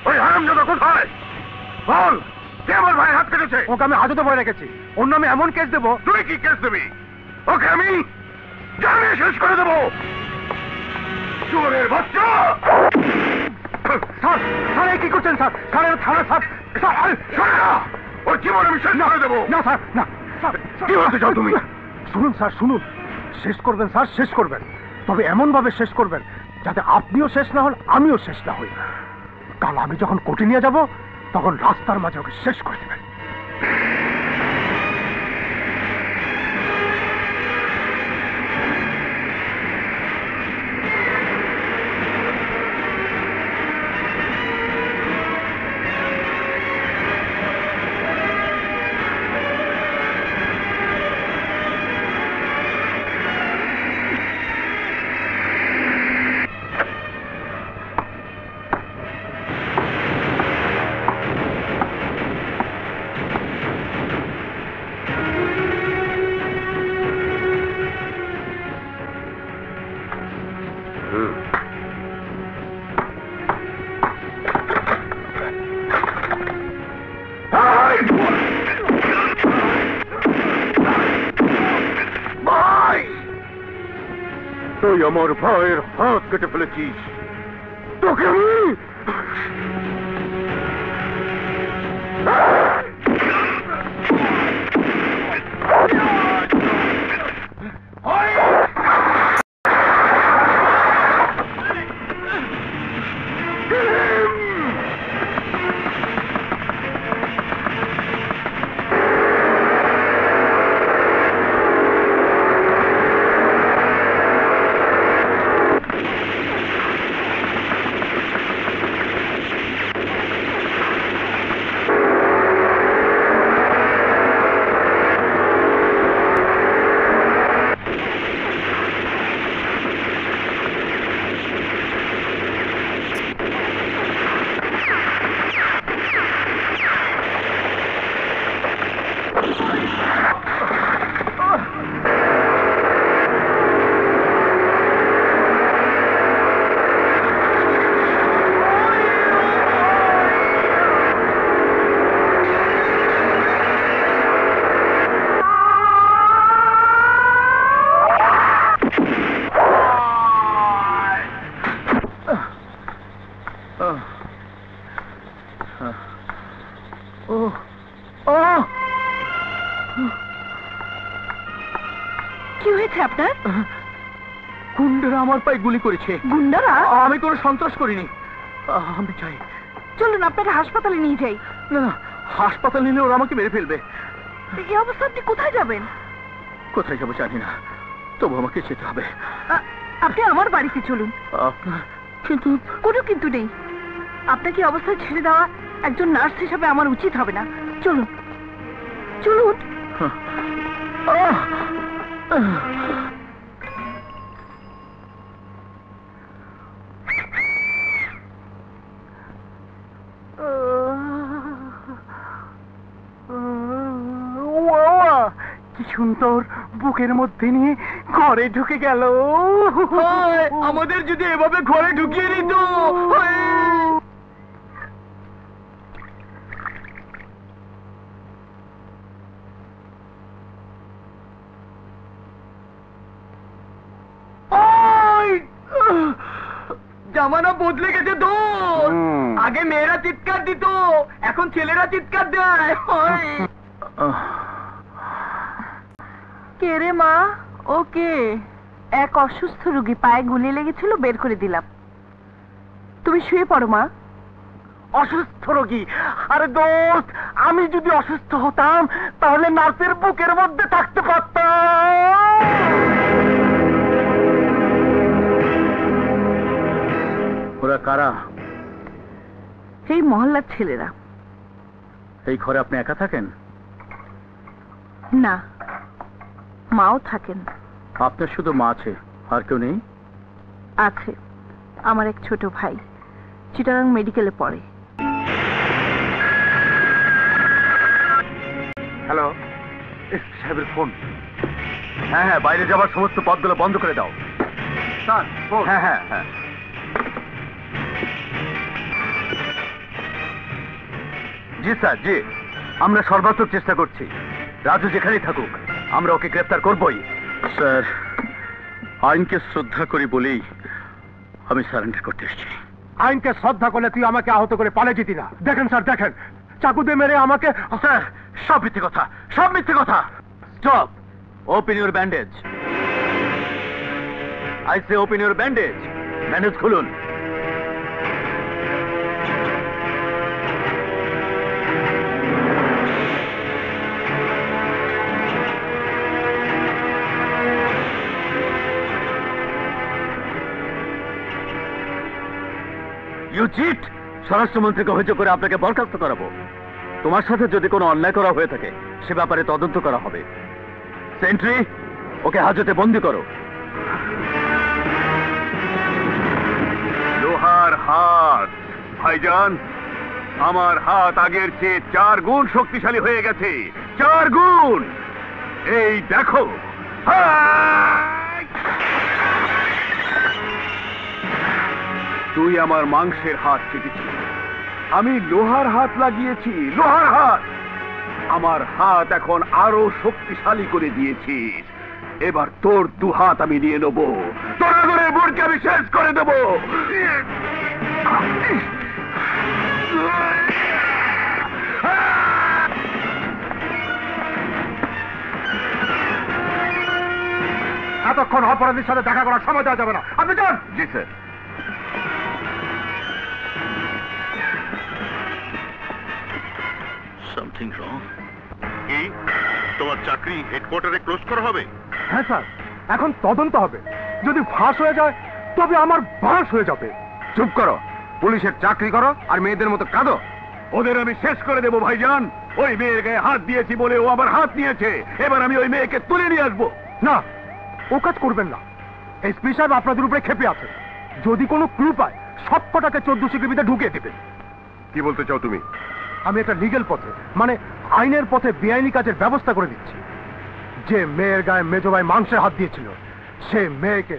ওই হারামজাদা কোথায়? বল, কে আমার ভাই হাত কেটেছে? ওকে আমি হাজতে ভয় রেখেছি, ওর নামে এমন কেস দেবো। তুই কি কেস দিবি? ওকে আমি জানিয়ে শেষ করে দেবো। চোরের বাচ্চা! স্যার, স্যার কি করছেন স্যার? স্যার থানা স্যার, স্যার ওর জীবন আমি শেষ করে দেবো। না স্যার, না স্যার। কি বলতে চাও তুমি? শুনুন স্যার, শুনুন, শেষ করবেন স্যার, শেষ করবেন, তবে এমন ভাবে শেষ করবেন যাতে আপনিও শেষ না হন, আমিও শেষ না হই। কাল আমি যখন কোর্টে নিয়ে যাব তখন রাস্তার মাঝে ওকে শেষ করে দেবেন। তুই আমার ভাইয়ের হাত কেটে ফেলেছিস, তোকে আমি কি হয়েছে আপনার? গুন্ডারা আমার পায়ে গুলি করেছে। গুন্ডারা? আমি কোনো সন্ত্রাস করিনি। আমি চাই চলুন আপনাকে হাসপাতালে নিয়ে যাই। না না, হাসপাতাল নিলে ওরা আমাকে মেরে ফেলবে। এই অবস্থা আপনি কোথায় যাবেন? কোথায় যাবো জানি না, তবু আমাকে যেতে হবে। আপনি আমার বাড়িতে চলুন। আপনার কিন্তু? কোনো কিন্তু নেই, আপনাকে অবস্থায় ছেড়ে দেওয়া একজন নার্স হিসাবে আমার উচিত হবে না। চলুন চলুন। কি সুন্দর, বুকের মধ্যে নিয়ে ঘরে ঢুকে গেল। আমাদের যদি এভাবে ঘরে ঢুকিয়ে দিত। জামানা বদলে গেছে দোস্ত, আগে মেয়েরা চিৎকার দিত, এখন ছেলেরা চিৎকার দেয়। কে রে মা? ওকে, এক অসুস্থ রোগী, পায়ে গুলি লেগেছিল, বের করে দিলাম। তুমি শুয়ে পড়ো মা। অসুস্থ রোগী? আরে দোস্ত, আমি যদি অসুস্থ হতাম তাহলে নার্সের বুকের মধ্যে থাকতে পারতাম। ওরা কারা? এই মহল্লার ছেলেরা। এই ঘরে আপনি একা থাকেন? না, মাও থাকেন। আপনার শুধু মা আছে, আর কেউ নেই? আছে, আমার এক ছোট ভাই, চিটাগাং মেডিকেলে পড়ে। হ্যালো, সাহেবের ফোন। হ্যাঁ হ্যাঁ, বাইরে যাবার সমস্ত পথগুলো বন্ধ করে দাও। স্যার, হ্যাঁ হ্যাঁ হ্যাঁ। জি স্যার, জি। আমরা সর্বাত্মক চেষ্টা করছি। রাজু যেখানেই থাকুক আমরা ওকে গ্রেফতার করবই। স্যার, আইনকে শ্রদ্ধা করি বলেই আমি সারেন্ডার করতে এসেছি। আইনকে শ্রদ্ধা করলে তুই আমাকে আহত করে পালিয়ে যেতি না। দেখেন স্যার, দেখেন, চাকু দিয়ে মেরে আমাকে। স্যার, সব মিথ্যে কথা, সব মিথ্যে কথা। Stop, open your bandage. I say open your bandage. Bandage খুলুন। You cheat! স্বরাষ্ট্রমন্ত্রীকে অভিযোগ করে আপনাকে বরখাস্ত করাবো। তোমার সাথে যদি কোনো অন্যায় করা হয়ে থাকে সে ব্যাপারে তদন্ত করা হবে। সেন্ট্রি, ওকে হাজতে বন্দি করো। লোহার হাত ভাইজান, আমার হাত আগের চেয়ে 4 গুণ শক্তিশালী হয়ে গেছে। 4 গুণ! এই দেখো। তুই আমার মাংসের হাত কেটেছিস, আমি লোহার হাত লাগিয়েছি। লোহার হাত! আমার হাত এখন আরো শক্তিশালী করে দিয়েছিস। এবার তোর 2 হাত আমি নিয়ে নেবো, তোর আদরের বোনকে আমি শেষ করে দেবো। এতক্ষণ অপরাধীর সাথে দেখা করার সময় দেওয়া যাবে না। আপনি যান। জি স্যার। Something wrong. কি তোমার চাকরি হেডকোয়ার্টারে ক্লোজ করা হবে? হ্যাঁ স্যার, এখন তদন্ত হবে। যদি ফাঁস হয়ে যায় তবে আমার বাস হয়ে যাবে। চুপ করো, পুলিশের চাকরি করো আর মেয়েদের মতো কাঁদো। ওদের আমি শেষ করে দেবো ভাইজান। ওই মেয়ের গায়ে হাত দিয়েছি বলে ও আমার হাত নিয়েছে। এবার আমি ওই মেয়েকে তুলে নিয়ে আসবো। না, ও কাজ করবেন না। এসপি সাহেব আপনাদের উপরে ক্ষেপে আছে। যদি কোনো ক্লু পায় সব কটাকে 14 সিকিবিতে ঢুকিয়ে দেবে। কি বলতে চাও তুমি? আমি একটা লিগ্যাল পথে, মানে আইনের পথে বেআইনি কাজের ব্যবস্থা করে দিচ্ছি। যে মেয়ের গায়ে মেজো ভাই মাংসের হাত দিয়েছিল সে মেয়েকে